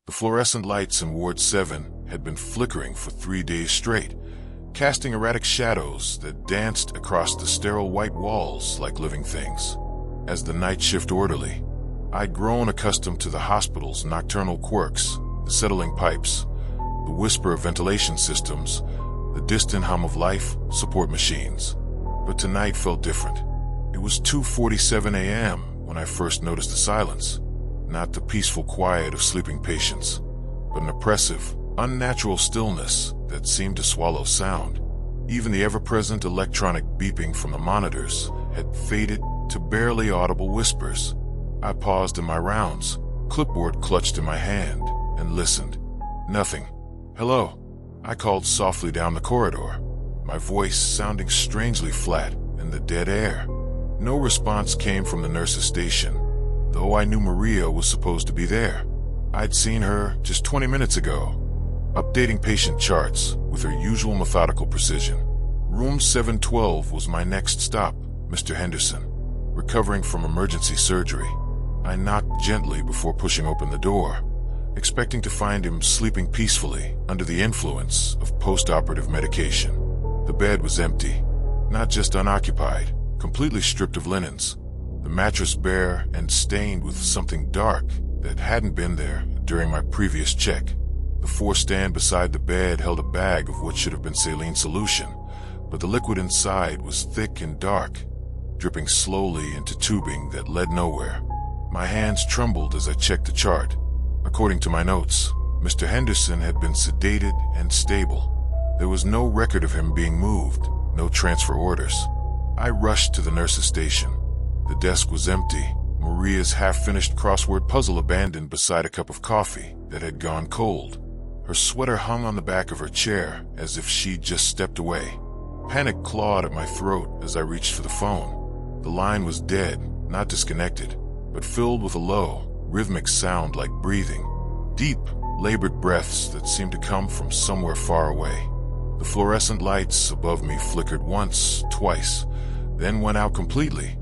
The fluorescent lights in Ward 7 had been flickering for 3 days straight, casting erratic shadows that danced across the sterile white walls like living things. As the night shift orderly, I'd grown accustomed to the hospital's nocturnal quirks, the settling pipes, the whisper of ventilation systems, the distant hum of life support machines. But tonight felt different. It was 2:47 a.m. when I first noticed the silence. Not the peaceful quiet of sleeping patients, but an oppressive, unnatural stillness that seemed to swallow sound. Even the ever-present electronic beeping from the monitors had faded to barely audible whispers. I paused in my rounds, clipboard clutched in my hand, and listened. Nothing. "Hello," I called softly down the corridor, my voice sounding strangely flat in the dead air. No response came from the nurse's station, though I knew Maria was supposed to be there. I'd seen her just 20 minutes ago, updating patient charts with her usual methodical precision. Room 712 was my next stop, Mr. Henderson, recovering from emergency surgery. I knocked gently before pushing open the door, expecting to find him sleeping peacefully under the influence of post-operative medication. The bed was empty, not just unoccupied, completely stripped of linens, the mattress bare and stained with something dark that hadn't been there during my previous check. The four-stand beside the bed held a bag of what should have been saline solution, but the liquid inside was thick and dark, dripping slowly into tubing that led nowhere. My hands trembled as I checked the chart. According to my notes, Mr. Henderson had been sedated and stable. There was no record of him being moved, no transfer orders. I rushed to the nurse's station. The desk was empty, Maria's half-finished crossword puzzle abandoned beside a cup of coffee that had gone cold. Her sweater hung on the back of her chair as if she'd just stepped away. Panic clawed at my throat as I reached for the phone. The line was dead, not disconnected, but filled with a low, rhythmic sound like breathing. Deep, labored breaths that seemed to come from somewhere far away. The fluorescent lights above me flickered once, twice, then went out completely,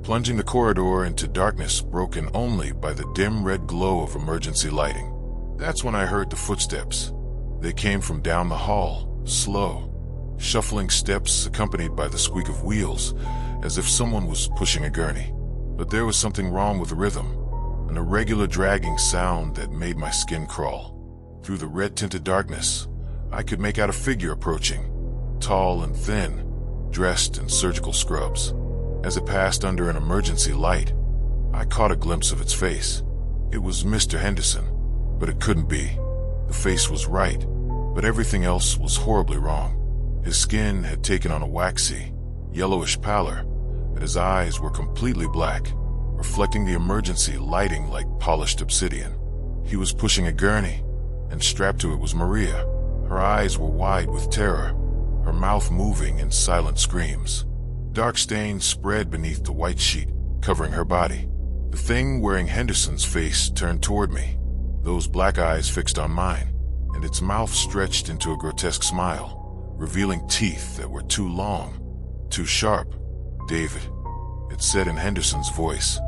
plunging the corridor into darkness broken only by the dim red glow of emergency lighting. That's when I heard the footsteps. They came from down the hall, slow, shuffling steps accompanied by the squeak of wheels, as if someone was pushing a gurney. But there was something wrong with the rhythm, an irregular dragging sound that made my skin crawl. Through the red-tinted darkness, I could make out a figure approaching, tall and thin, dressed in surgical scrubs. As it passed under an emergency light, I caught a glimpse of its face. It was Mr. Henderson, but it couldn't be. The face was right, but everything else was horribly wrong. His skin had taken on a waxy, yellowish pallor, and his eyes were completely black, reflecting the emergency lighting like polished obsidian. He was pushing a gurney, and strapped to it was Maria. Her eyes were wide with terror, her mouth moving in silent screams. Dark stains spread beneath the white sheet, covering her body. The thing wearing Henderson's face turned toward me, those black eyes fixed on mine, and its mouth stretched into a grotesque smile, revealing teeth that were too long, too sharp. "David," it said in Henderson's voice,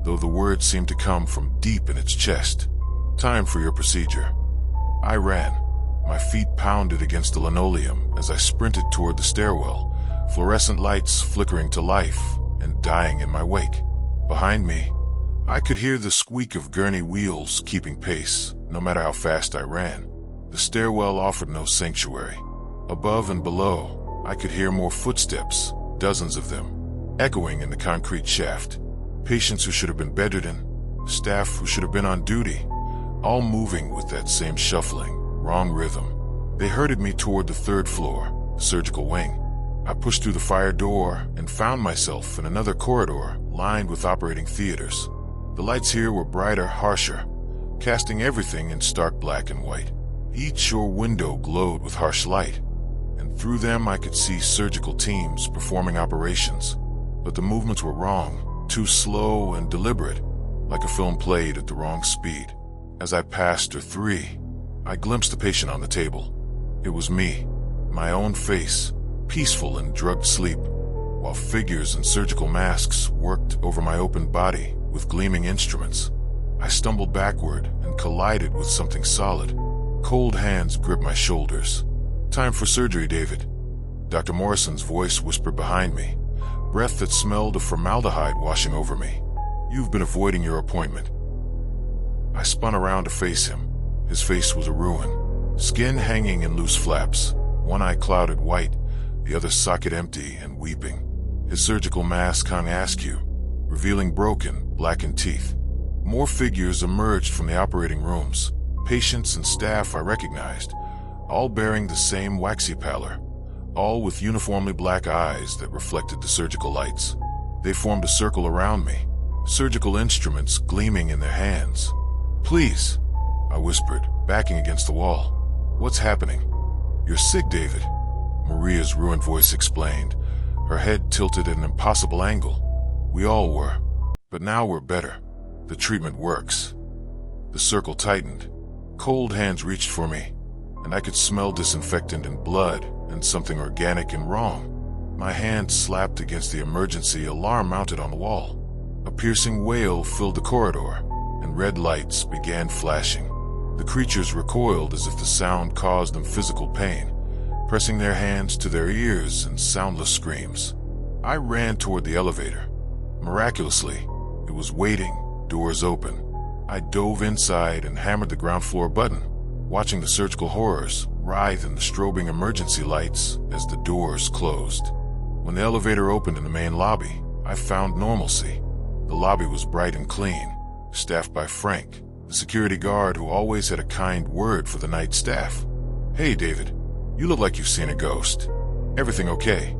though the words seemed to come from deep in its chest. "Time for your procedure." I ran. My feet pounded against the linoleum as I sprinted toward the stairwell, fluorescent lights flickering to life and dying in my wake. Behind me, I could hear the squeak of gurney wheels keeping pace, no matter how fast I ran. The stairwell offered no sanctuary. Above and below, I could hear more footsteps, dozens of them, echoing in the concrete shaft. Patients who should have been bedridden, staff who should have been on duty, all moving with that same shuffling, wrong rhythm. They herded me toward the third floor, the surgical wing. I pushed through the fire door and found myself in another corridor lined with operating theaters. The lights here were brighter, harsher, casting everything in stark black and white. Each shore window glowed with harsh light, and through them I could see surgical teams performing operations. But the movements were wrong, too slow and deliberate, like a film played at the wrong speed. As I passed her three, I glimpsed the patient on the table. It was me, my own face, peaceful in drugged sleep, while figures in surgical masks worked over my open body with gleaming instruments. I stumbled backward and collided with something solid. Cold hands gripped my shoulders. "Time for surgery, David." Dr. Morrison's voice whispered behind me, breath that smelled of formaldehyde washing over me. "You've been avoiding your appointment." I spun around to face him. His face was a ruin, skin hanging in loose flaps, one eye clouded white, the other socket empty and weeping. His surgical mask hung askew, revealing broken, blackened teeth. More figures emerged from the operating rooms, patients and staff I recognized, all bearing the same waxy pallor, all with uniformly black eyes that reflected the surgical lights. They formed a circle around me, surgical instruments gleaming in their hands. "Please," I whispered, backing against the wall. "What's happening?" "You're sick, David," Maria's ruined voice explained, her head tilted at an impossible angle. "We all were, but now we're better. The treatment works." The circle tightened. Cold hands reached for me, and I could smell disinfectant and blood and something organic and wrong. My hand slapped against the emergency alarm mounted on the wall. A piercing wail filled the corridor, and red lights began flashing. The creatures recoiled as if the sound caused them physical pain, pressing their hands to their ears in soundless screams. I ran toward the elevator. Miraculously, it was waiting, doors open. I dove inside and hammered the ground floor button, watching the surgical horrors writhe in the strobing emergency lights as the doors closed. When the elevator opened in the main lobby, I found normalcy. The lobby was bright and clean, staffed by Frank, the security guard who always had a kind word for the night staff. "Hey, David, you look like you've seen a ghost. Everything okay?"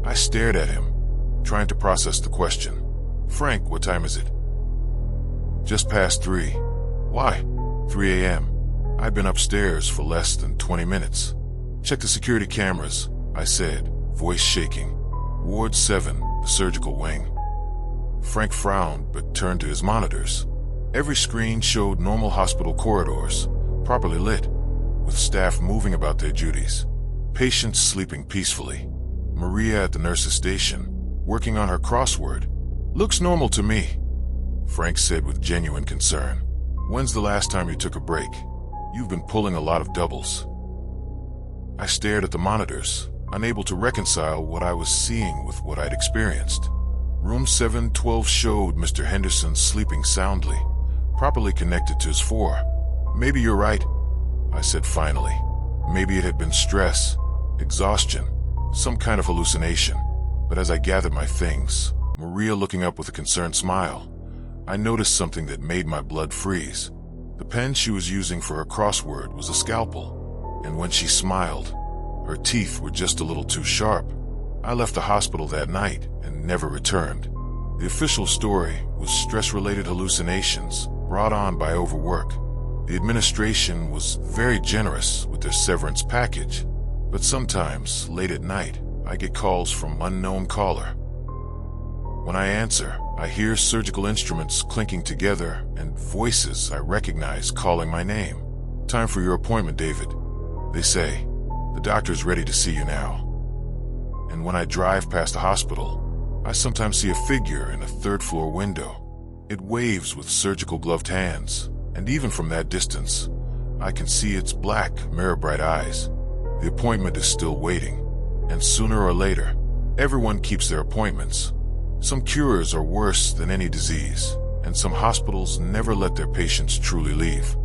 I stared at him, trying to process the question. "Frank, what time is it?" "Just past 3. "Why?" 3 a.m. I'd been upstairs for less than 20 minutes. "Check the security cameras," I said, voice shaking. "Ward 7, the surgical wing." Frank frowned but turned to his monitors. Every screen showed normal hospital corridors, properly lit, with staff moving about their duties. Patients sleeping peacefully. Maria at the nurse's station, working on her crossword. "Looks normal to me," Frank said with genuine concern. "When's the last time you took a break? You've been pulling a lot of doubles." I stared at the monitors, unable to reconcile what I was seeing with what I'd experienced. Room 712 showed Mr. Henderson sleeping soundly, properly connected to his 4. "Maybe you're right," I said finally. Maybe it had been stress, exhaustion, some kind of hallucination. But as I gathered my things, Maria looking up with a concerned smile, I noticed something that made my blood freeze. The pen she was using for her crossword was a scalpel, and when she smiled, her teeth were just a little too sharp. I left the hospital that night and never returned. The official story was stress-related hallucinations brought on by overwork. The administration was very generous with their severance package, but sometimes, late at night, I get calls from unknown caller. When I answer, I hear surgical instruments clinking together and voices I recognize calling my name. "Time for your appointment, David," they say. "The doctor's ready to see you now." And when I drive past the hospital, I sometimes see a figure in a third-floor window. It waves with surgical gloved hands, and even from that distance, I can see its black, mirror-bright eyes. The appointment is still waiting, and sooner or later, everyone keeps their appointments. Some cures are worse than any disease, and some hospitals never let their patients truly leave.